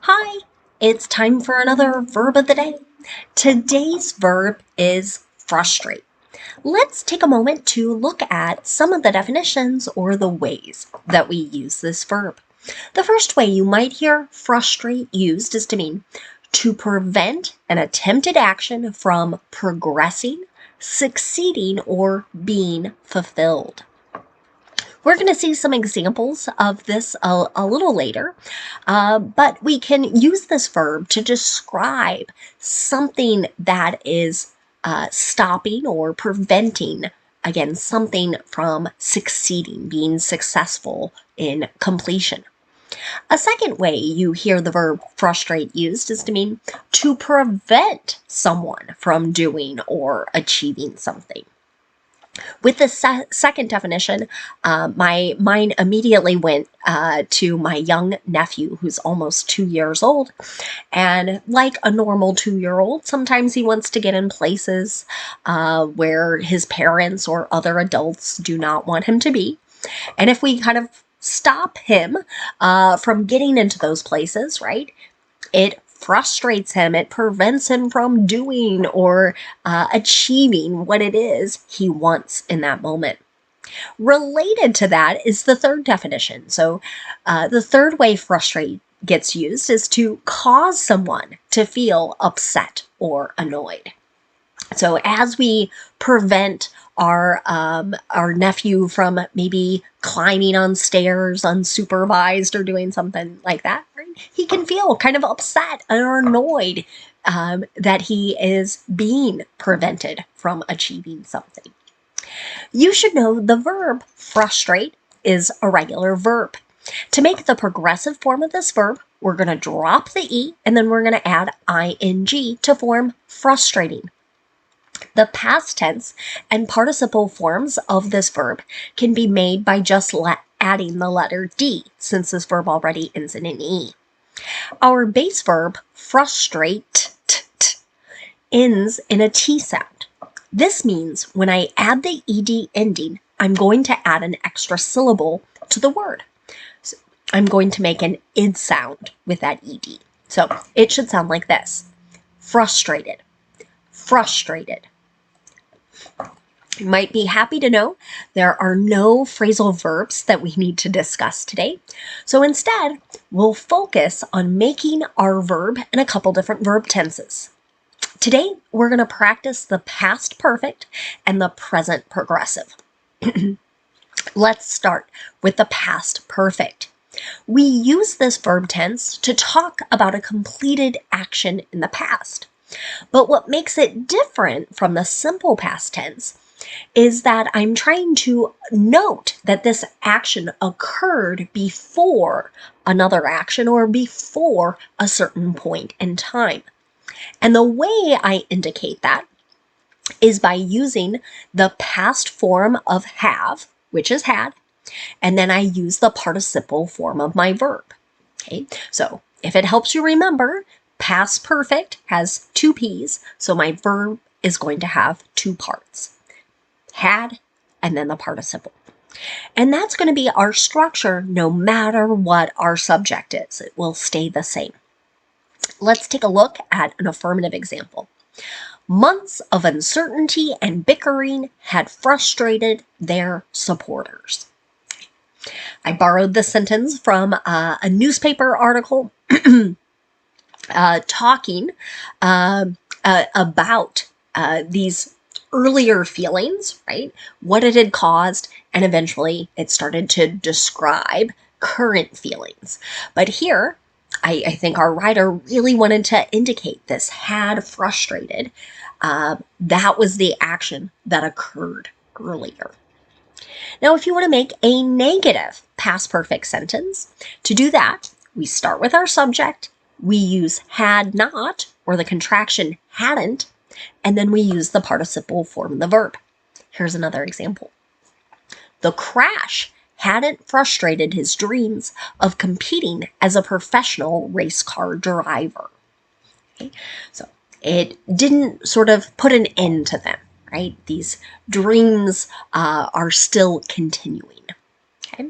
Hi, it's time for another verb of the day. Today's verb is frustrate. Let's take a moment to look at some of the definitions or the ways that we use this verb. The first way you might hear frustrate used is to mean to prevent an attempted action from progressing, succeeding, or being fulfilled. We're going to see some examples of this a little later, but we can use this verb to describe something that is stopping or preventing, again, something from succeeding, being successful in completion. A second way you hear the verb frustrate used is to mean to prevent someone from doing or achieving something. With the second definition, my mind immediately went to my young nephew, who's almost 2 years old. And like a normal 2-year-old, sometimes he wants to get in places where his parents or other adults do not want him to be. And if we kind of stop him from getting into those places, right, it frustrates him. It prevents him from doing or achieving what it is he wants in that moment. Related to that is the third definition. So the third way frustrate gets used is to cause someone to feel upset or annoyed. So as we prevent our nephew from maybe climbing on stairs unsupervised or doing something like that, right? He can feel kind of upset or annoyed that he is being prevented from achieving something. You should know the verb frustrate is a regular verb. To make the progressive form of this verb, we're going to drop the E and then we're going to add ing to form frustrating. The past tense and participle forms of this verb can be made by just adding the letter D, since this verb already ends in an E. Our base verb, frustrate, ends in a T sound. This means when I add the ed ending, I'm going to add an extra syllable to the word. So I'm going to make an id sound with that ed. So it should sound like this: frustrated, frustrated. You might be happy to know there are no phrasal verbs that we need to discuss today. So instead, we'll focus on making our verb in a couple different verb tenses. Today, we're going to practice the past perfect and the present progressive. Let's start with the past perfect. We use this verb tense to talk about a completed action in the past. But what makes it different from the simple past tense is that I'm trying to note that this action occurred before another action or before a certain point in time. And the way I indicate that is by using the past form of have, which is had, and then I use the participle form of my verb. Okay, so if it helps you remember, past perfect has two P's, so my verb is going to have two parts: had and then the participle. And that's going to be our structure no matter what our subject is. It will stay the same. Let's take a look at an affirmative example. Months of uncertainty and bickering had frustrated their supporters. I borrowed this sentence from a newspaper article talking about these earlier feelings, right? What it had caused, and eventually it started to describe current feelings. But here, I think our writer really wanted to indicate this had frustrated. That was the action that occurred earlier. Now, if you want to make a negative past perfect sentence, to do that, we start with our subject, we use had not, or the contraction hadn't, and then we use the participle form of the verb. Here's another example. The crash hadn't frustrated his dreams of competing as a professional race car driver. Okay? So it didn't sort of put an end to them, right? These dreams are still continuing. Okay?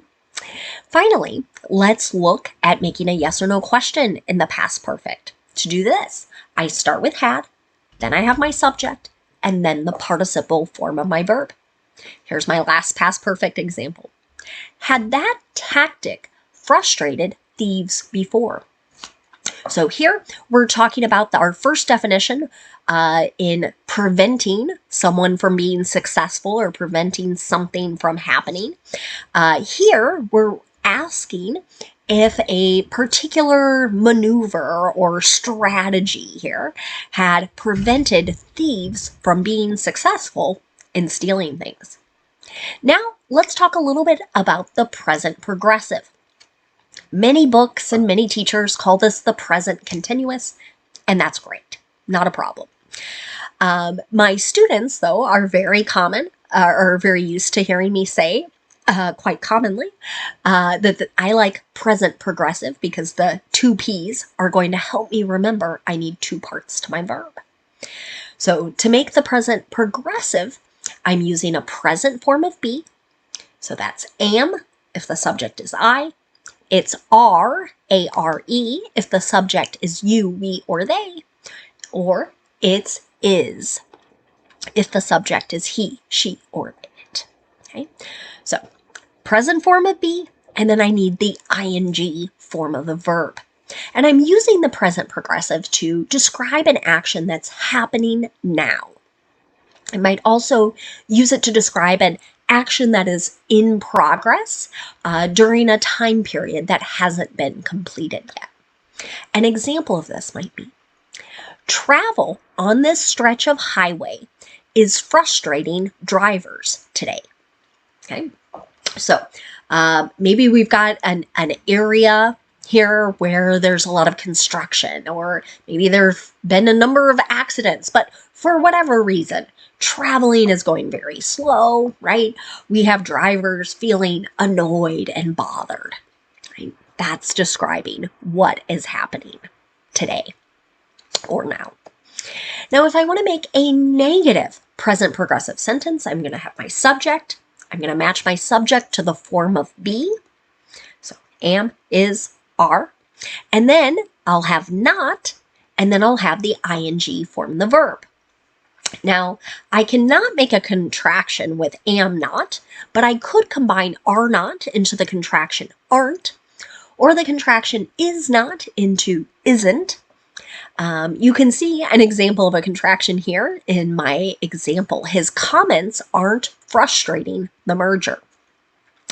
Finally, let's look at making a yes or no question in the past perfect. To do this, I start with had, then I have my subject, and then the participle form of my verb. Here's my last past perfect example. Had that tactic frustrated thieves before? So here we're talking about our first definition in preventing someone from being successful or preventing something from happening. Here we're asking if a particular maneuver or strategy here had prevented thieves from being successful in stealing things. Now, let's talk a little bit about the present progressive. Many books and many teachers call this the present continuous, and that's great. Not a problem. My students, though, are very used to hearing me say, quite commonly, that I like present progressive because the two P's are going to help me remember I need two parts to my verb. So to make the present progressive, I'm using a present form of be. So that's am if the subject is I. It's are, A-R-E, if the subject is you, we, or they. Or it's is if the subject is he, she, or it. Okay? So present form of be, and then I need the ing form of the verb. And I'm using the present progressive to describe an action that's happening now. I might also use it to describe an action that is in progress during a time period that hasn't been completed yet. An example of this might be, travel on this stretch of highway is frustrating drivers today. Okay, so maybe we've got an area here where there's a lot of construction, or maybe there've been a number of accidents, but for whatever reason, traveling is going very slow, right? We have drivers feeling annoyed and bothered. Right? That's describing what is happening today or now. Now, if I want to make a negative present progressive sentence, I'm going to have my subject. I'm going to match my subject to the form of be. So am, is, are. And then I'll have not, and then I'll have the ing form the verb. Now, I cannot make a contraction with am not, but I could combine are not into the contraction aren't, or the contraction is not into isn't. You can see an example of a contraction here in my example. His comments aren't frustrating the merger.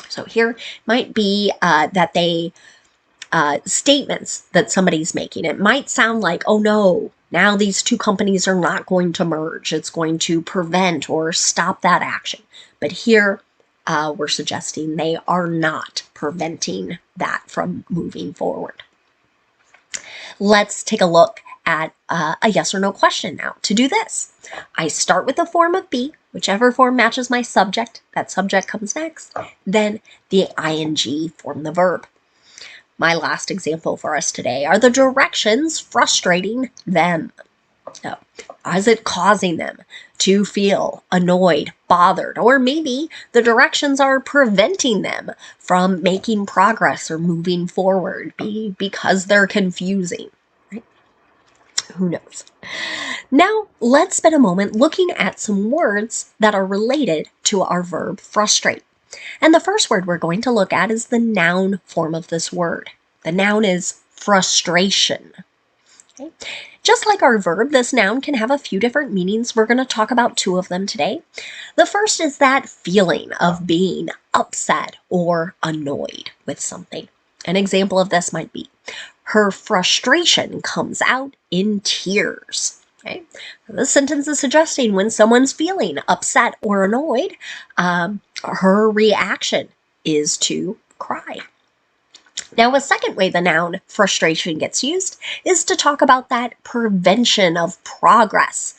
So here might be that they statements that somebody's making. It might sound like, oh no, now these two companies are not going to merge. It's going to prevent or stop that action. But here we're suggesting they are not preventing that from moving forward. Let's take a look at a yes or no question now. To do this, I start with the form of be, whichever form matches my subject. That subject comes next. Then the ing form the verb. My last example for us today are the directions frustrating them. So, is it causing them to feel annoyed, bothered, or maybe the directions are preventing them from making progress or moving forward because they're confusing, right? Who knows? Now, let's spend a moment looking at some words that are related to our verb frustrate. And the first word we're going to look at is the noun form of this word. The noun is frustration. Okay? Just like our verb, this noun can have a few different meanings. We're going to talk about two of them today. The first is that feeling of being upset or annoyed with something. An example of this might be, her frustration comes out in tears. Okay? This sentence is suggesting when someone's feeling upset or annoyed, her reaction is to cry. Now, a second way the noun frustration gets used is to talk about that prevention of progress,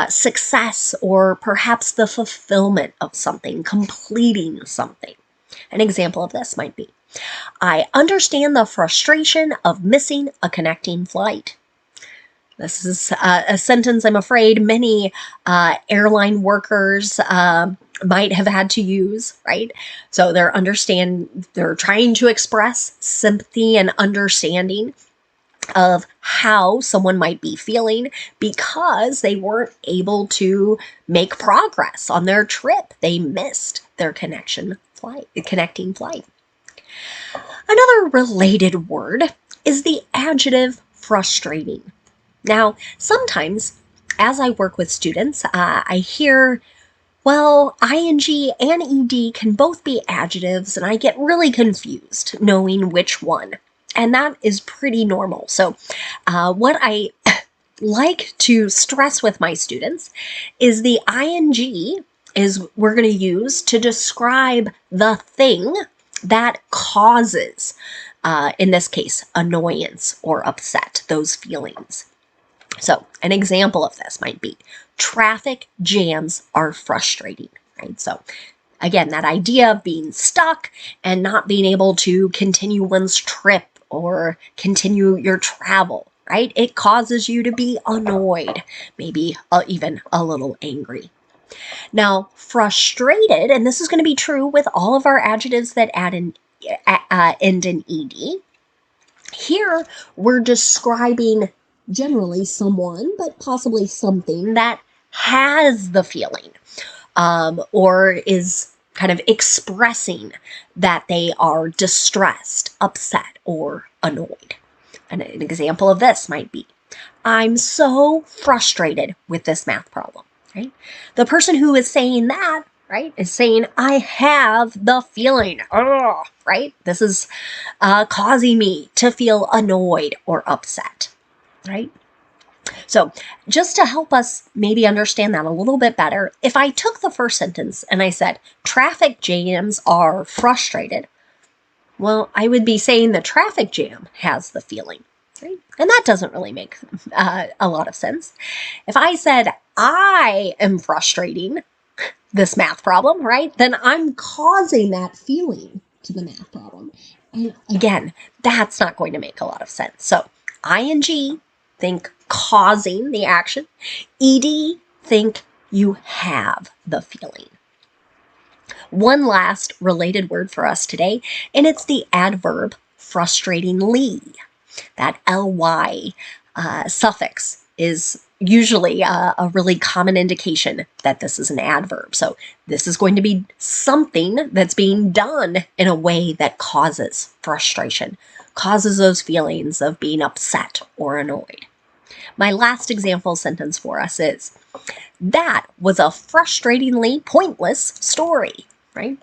success, or perhaps the fulfillment of something, completing something. An example of this might be, I understand the frustration of missing a connecting flight. This is a sentence I'm afraid many airline workers might have had to use, right? So they're trying to express sympathy and understanding of how someone might be feeling because they weren't able to make progress on their trip. They missed their connecting flight. Another related word is the adjective frustrating. Now, sometimes as I work with students, I hear, well, ing and ed can both be adjectives, and I get really confused knowing which one. And that is pretty normal. So what I like to stress with my students is the ing is we're going to use to describe the thing that causes, in this case, annoyance or upset, those feelings. So an example of this might be traffic jams are frustrating, right? So again, that idea of being stuck and not being able to continue one's trip or continue your travel, right? It causes you to be annoyed, maybe even a little angry. Now, frustrated, and this is going to be true with all of our adjectives that end in ed. Here, we're describing generally someone, but possibly something that has the feeling, or is kind of expressing that they are distressed, upset, or annoyed. And an example of this might be, I'm so frustrated with this math problem, right? The person who is saying that, right, is saying, I have the feeling, right? This is causing me to feel annoyed or upset, right? So just to help us maybe understand that a little bit better, if I took the first sentence and I said, traffic jams are frustrated, well, I would be saying the traffic jam has the feeling, right? And that doesn't really make a lot of sense. If I said, I am frustrating this math problem, right, then I'm causing that feeling to the math problem. And again, that's not going to make a lot of sense. So ing, think causing the action. Ed, think you have the feeling. One last related word for us today, and it's the adverb frustratingly. That ly suffix is usually a really common indication that this is an adverb. So this is going to be something that's being done in a way that causes frustration, causes those feelings of being upset or annoyed. My last example sentence for us is, that was a frustratingly pointless story, right?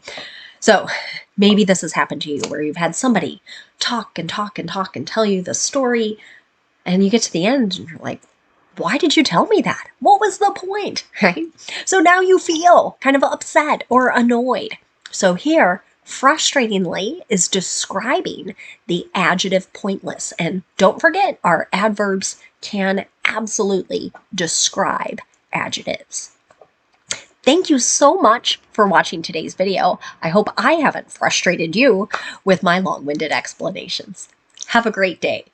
So maybe this has happened to you where you've had somebody talk and talk and talk and tell you the story, and you get to the end and you're like, why did you tell me that? What was the point, right? So now you feel kind of upset or annoyed. So here, frustratingly is describing the adjective pointless. And don't forget, our adverbs can absolutely describe adjectives. Thank you so much for watching today's video. I hope I haven't frustrated you with my long-winded explanations. Have a great day.